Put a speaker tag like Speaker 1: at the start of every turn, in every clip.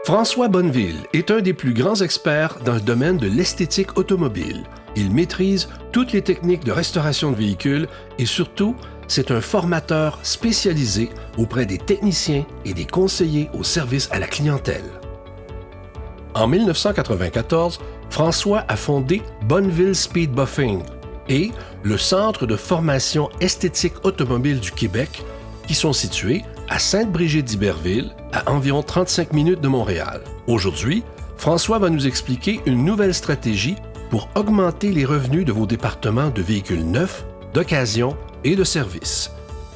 Speaker 1: François Bonneville est un des plus grands experts dans le domaine de l'esthétique automobile. Il maîtrise toutes les techniques de restauration de véhicules et surtout, c'est un formateur spécialisé auprès des techniciens et des conseillers au service à la clientèle. En 1994, François a fondé Bonneville Speed Buffing et le Centre de formation esthétique automobile du Québec, qui sont situés à Sainte-Brigitte-d'Iberville, à environ 35 minutes de Montréal. Aujourd'hui, François va nous expliquer une nouvelle stratégie pour augmenter les revenus de vos départements de véhicules neufs, d'occasion et de service.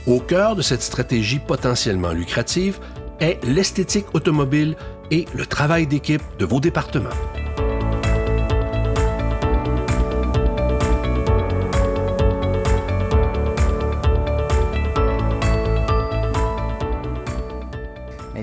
Speaker 1: Au cœur de cette stratégie potentiellement lucrative est l'esthétique automobile et le travail d'équipe de vos départements.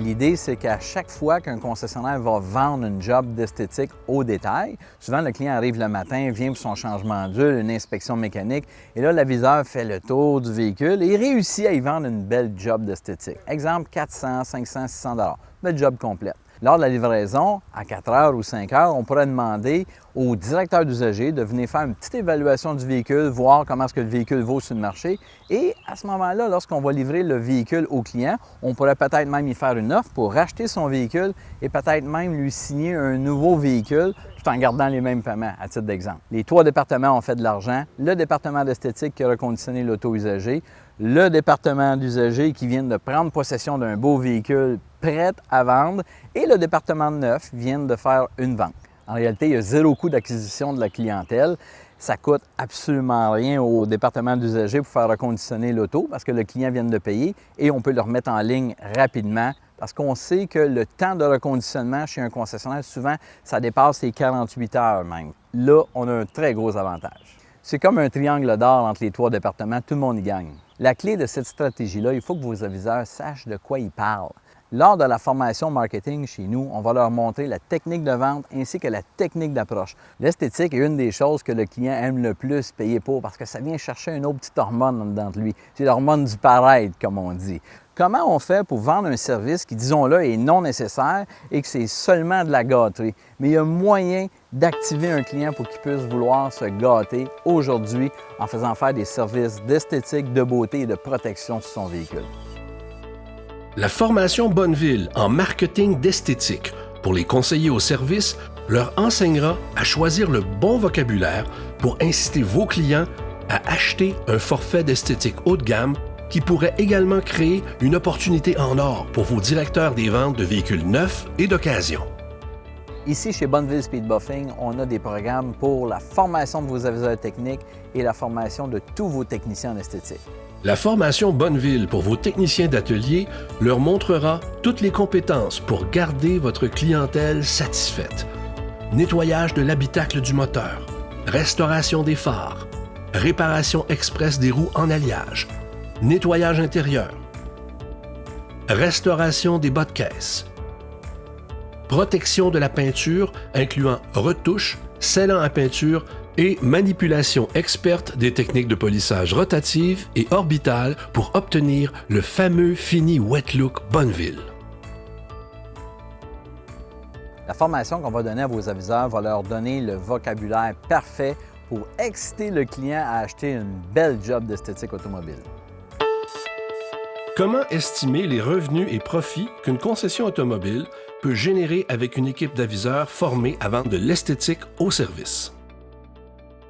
Speaker 2: L'idée, c'est qu'à chaque fois qu'un concessionnaire va vendre une job d'esthétique au détail, souvent le client arrive le matin, vient pour son changement d'huile, une inspection mécanique, et là, l'aviseur fait le tour du véhicule et il réussit à y vendre une belle job d'esthétique. Exemple, 400, 500, 600 $. Belle job complète. Lors de la livraison, à 4 heures ou 5 heures, on pourrait demander au directeur d'usager de venir faire une petite évaluation du véhicule, voir comment est-ce que le véhicule vaut sur le marché. Et à ce moment-là, lorsqu'on va livrer le véhicule au client, on pourrait peut-être même y faire une offre pour racheter son véhicule et peut-être même lui signer un nouveau véhicule tout en gardant les mêmes paiements, à titre d'exemple. Les 3 départements ont fait de l'argent. Le département d'esthétique qui a reconditionné l'auto usagé, le département d'usager qui vient de prendre possession d'un beau véhicule prêt à vendre et le département de neuf vient de faire une vente. En réalité, il y a 0 coût d'acquisition de la clientèle. Ça coûte absolument rien au département d'usager pour faire reconditionner l'auto parce que le client vient de payer et on peut le remettre en ligne rapidement parce qu'on sait que le temps de reconditionnement chez un concessionnaire, souvent, ça dépasse les 48 heures même. Là, on a un très gros avantage. C'est comme un triangle d'or entre les 3 départements, tout le monde y gagne. La clé de cette stratégie-là, il faut que vos aviseurs sachent de quoi ils parlent. Lors de la formation marketing chez nous, on va leur montrer la technique de vente ainsi que la technique d'approche. L'esthétique est une des choses que le client aime le plus payer pour parce que ça vient chercher une autre petite hormone dedans de lui. C'est l'hormone du paraître, comme on dit. Comment on fait pour vendre un service qui, disons-le, est non nécessaire et que c'est seulement de la gâterie? Mais il y a moyen d'activer un client pour qu'il puisse vouloir se gâter aujourd'hui en faisant faire des services d'esthétique, de beauté et de protection sur son véhicule.
Speaker 1: La formation Bonneville en marketing d'esthétique pour les conseillers au service leur enseignera à choisir le bon vocabulaire pour inciter vos clients à acheter un forfait d'esthétique haut de gamme qui pourrait également créer une opportunité en or pour vos directeurs des ventes de véhicules neufs et d'occasion.
Speaker 2: Ici, chez Bonneville Speed Buffing, on a des programmes pour la formation de vos aviseurs techniques et la formation de tous vos techniciens en esthétique.
Speaker 1: La formation Bonneville pour vos techniciens d'atelier leur montrera toutes les compétences pour garder votre clientèle satisfaite. Nettoyage de l'habitacle du moteur, restauration des phares, réparation express des roues en alliage, nettoyage intérieur, restauration des bas de caisse, protection de la peinture incluant retouche, scellant à peinture et manipulation experte des techniques de polissage rotative et orbitale pour obtenir le fameux fini wet look Bonneville.
Speaker 2: La formation qu'on va donner à vos aviseurs va leur donner le vocabulaire parfait pour exciter le client à acheter une belle job d'esthétique automobile.
Speaker 1: Comment estimer les revenus et profits qu'une concession automobile peut générer avec une équipe d'aviseurs formée à vendre de l'esthétique au service?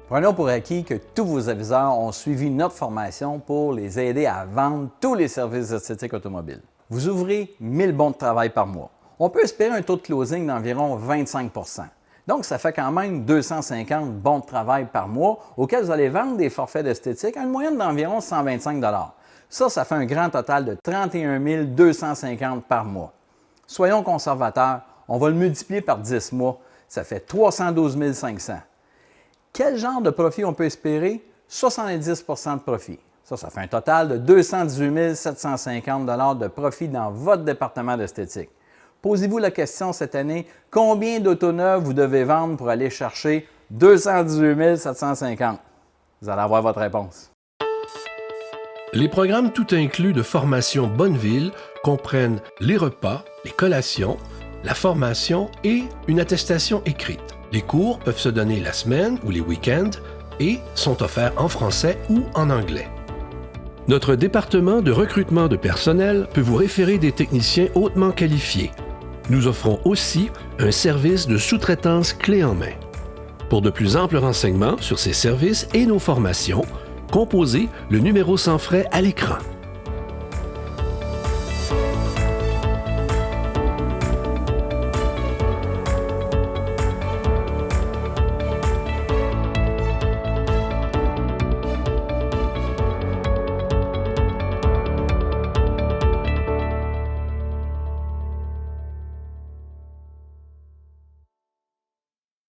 Speaker 2: Prenons pour acquis que tous vos aviseurs ont suivi notre formation pour les aider à vendre tous les services d'esthétique automobile. Vous ouvrez 1000 bons de travail par mois. On peut espérer un taux de closing d'environ 25 %. Donc, ça fait quand même 250 bons de travail par mois auxquels vous allez vendre des forfaits d'esthétique à une moyenne d'environ 125 $. Ça fait un grand total de 31 250 par mois. Soyons conservateurs, on va le multiplier par 10 mois. Ça fait 312 500. Quel genre de profit on peut espérer? 70 % de profit. Ça fait un total de 218 750 $ de profit dans votre département d'esthétique. Posez-vous la question cette année, combien d'autos neuves vous devez vendre pour aller chercher 218 750? Vous allez avoir votre réponse.
Speaker 1: Les programmes tout inclus de formation Bonneville comprennent les repas, les collations, la formation et une attestation écrite. Les cours peuvent se donner la semaine ou les week-ends et sont offerts en français ou en anglais. Notre département de recrutement de personnel peut vous référer des techniciens hautement qualifiés. Nous offrons aussi un service de sous-traitance clé en main. Pour de plus amples renseignements sur ces services et nos formations, composez le numéro sans frais à l'écran.